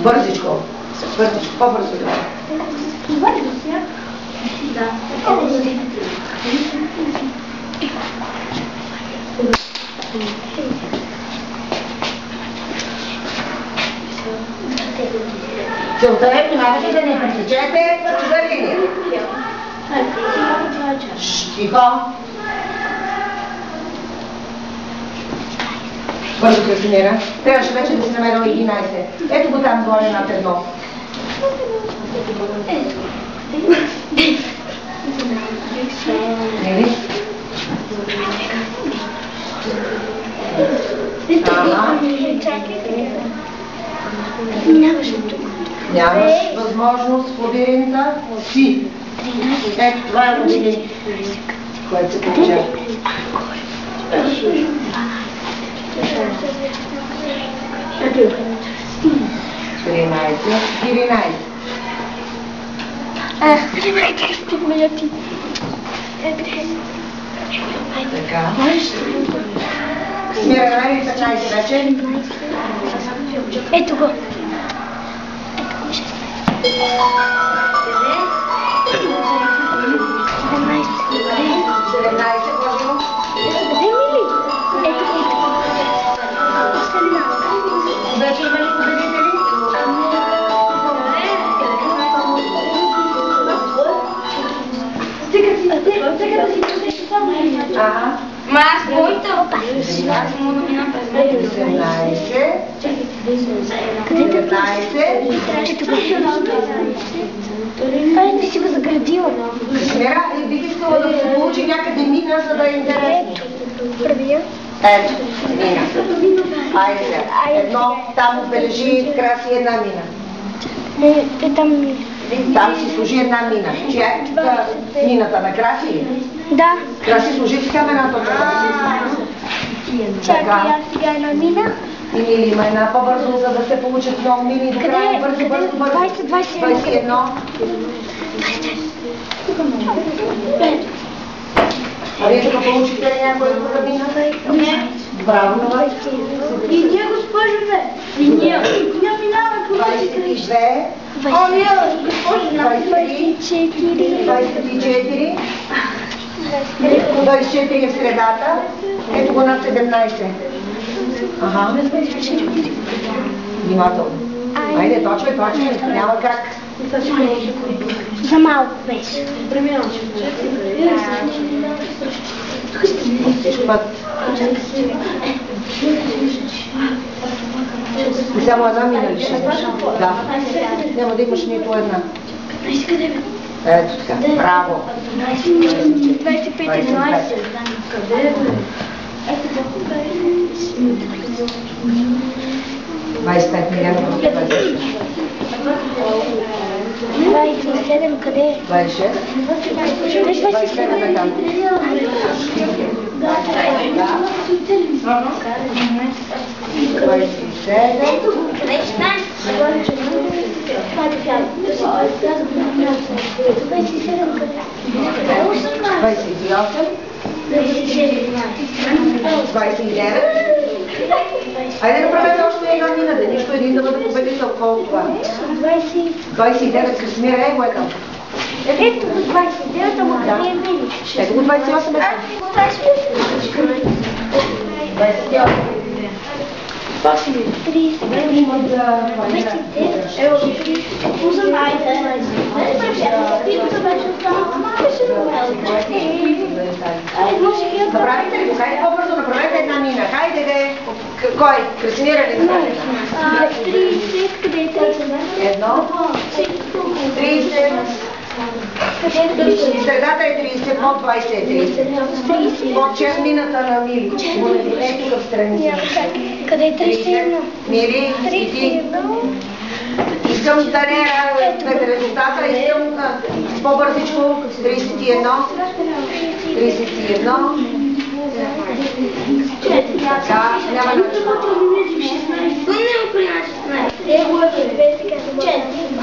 Бързичко. Бързичко, по-бързо да. Да. Целта е, внимавайте да не пресечете чужда линия. Тихо. Бързо, Красимира. Трябваше вече да си намерил 11. Ето го там горе над едно. Не ли? Нямаш възможност в лабиринта си. Ето, това е лабиринт, което се получава. 13. Така. Смира, намери ли 15 вече? Ето го. 17, Божо. Вече има ли победители? Ага. Ма аз моите. 19. Ти си го заградила. Смира, бих искала да се получи някъде мина, за да е интересно. Първия. Ето, мина. Айде сега. Едно, там отбележи Краси една мина. Не, там мина. Там си служи една мина. Чия е мината на Краси? Да. Краси служи в камената. Чакай, аз сега една мина. Или има една по-бързо, за да се получат много мини до края. Бързо. 21. А вие тук получихте ли някой от кабината? Не. Браво на вас. И ние, госпожо, бе. И ние. Ние минаваме по 22. О, ние, госпожо, 24. 24 е в средата. Ето го на 17. Ага. Внимателно. Айде, точвай, няма как. За малко беше. Път. И само една мина ли ще имаш? Да. Няма да имаш нито една. Ето така. Браво. 25. Ето 25 милиона. 27 къде е? 26. 27 е там. Ето го, къде е 29. Айде да правете още една мина, да нищо един да бъде победител. Колко това? 29. Красимира, е го е там. Ето го 29, ама къде е мини? Ето го 28 е там. 28. 30. Направите ли го? Хайде по-бързо, направете една мина. Хайде де. Кой? Красимира ли направи? 30, къде е 30? Едно. 30. Средата е 30, под 20 е 30. Под 6 мината на Мили. Ето тук в страни. Къде е 31? Мили, и ти. Искам да не е резултата, искам по-бързичко. 31. 31. Така, няма начин.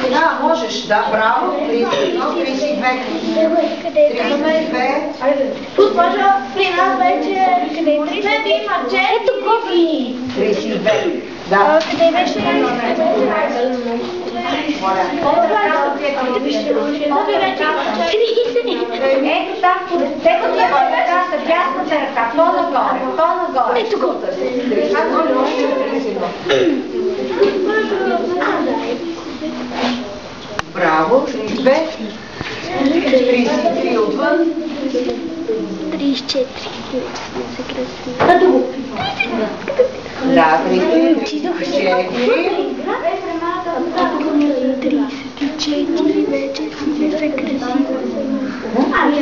Да, можеш, да, браво. 31, 32. Госпожо, при нас вече има 4. 32. Да. Къде беше? Ето там, ето ти е ръката, дясната ръка, по-нагоре. Ето го. Браво, 32. 33 отвън. 34. Да, 34.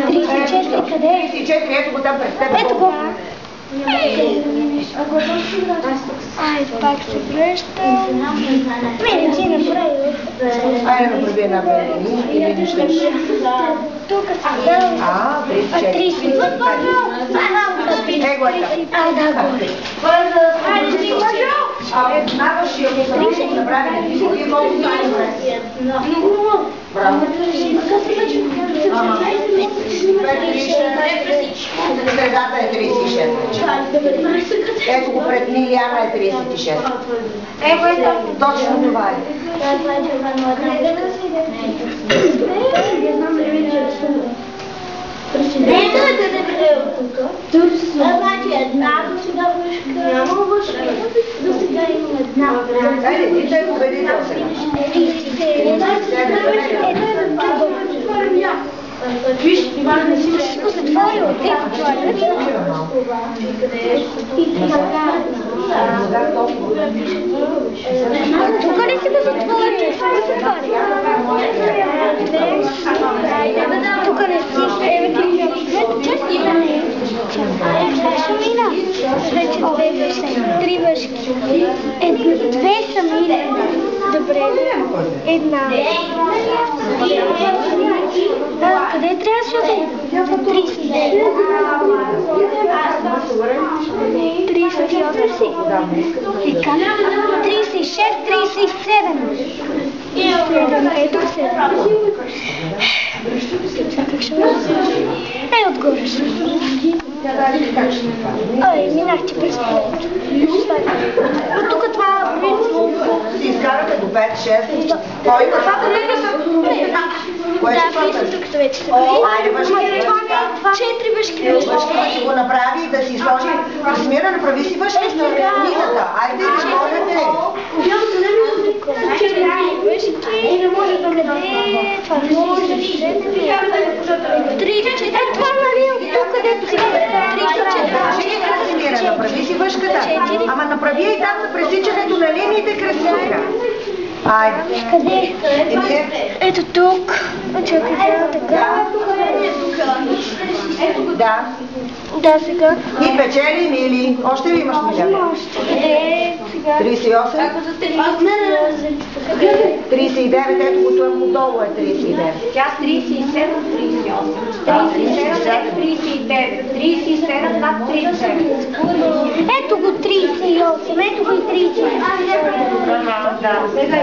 34 къде? 34, ето го там пред теб. Ето го. Айде, пак се връщам. Не си направи. Айде направи една белени и видиш ли. Тук са. 34. Его е там. Айде, ти мъжо. Знаваш ли, ако съм направи на ти, вие колко да направи? Браво. Средата е 36. Ето го пред Лилиана е 36. Его е там. Точно това е. Значи една до сега въшка. Няма въшка. До сега има една. Айде, ти те победител сега. Виж, Иван, не си ме си го затворил. Тук ли си го затворил? Тук не си. Вече две въшки. Три въшки. Две са мили. Добре. Една. Къде трябваше да е? 39. 38 си. 36, 37. Ето 7. Как ще ме отгоре ще. Ой, минах ти през плото. От тук това Си изкарате до 5-6. Кой има? това Кое ще да, това? тук вече са. Айде, въшки. 4 въшки. Въшки да си го направи и да си сложи. Красимира, направи си въшки на низата. Айде, моля те. 4 въшки. Не може да ме даде. Това може. 3, 4. Това нали тук където си. Красимира, направи си въшката. Ама направи и там на пресичането на линиите красивка. Айде. Къде? Ето тук. Чакай, така. Да. Да, сега. И печелим или още ли имаш миля? Къде? Сега. 38. 39, ето го това отдолу е 39. Тя 37, 38. 37, 39. 37 над 37. Ето го 38, ето го и 38. Да. Сега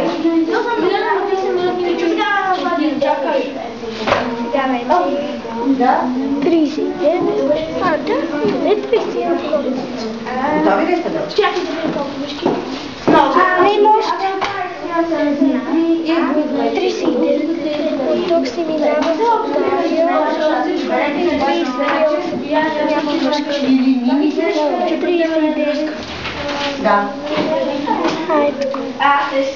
Да. 39. А, да, не 39. Готови ли сте да? Чакай да видя колко мъжки. Не може. 39. От тук си минава за Дария. 38. Няма мъжки. 39. Да. Айде.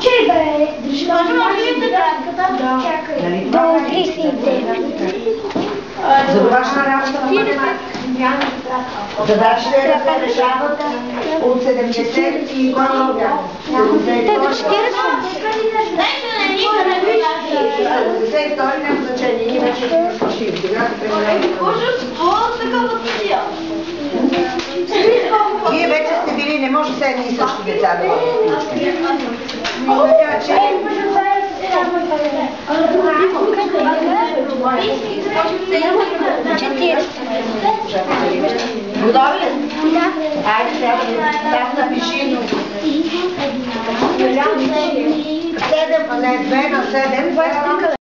Чай бе, държи да Нали до това? 39. Завършна работа на математика. Задачите да се решават от 70 и кой много бяха? Те до 40. 72 няма значение, ние вече сме свършили. Сега се преминаваме. Вие вече сте били, не може все едни и същи деца да бъдат. Така че... Готови ли? Да. Айде сега да напиши. 7, а не 2 на 7.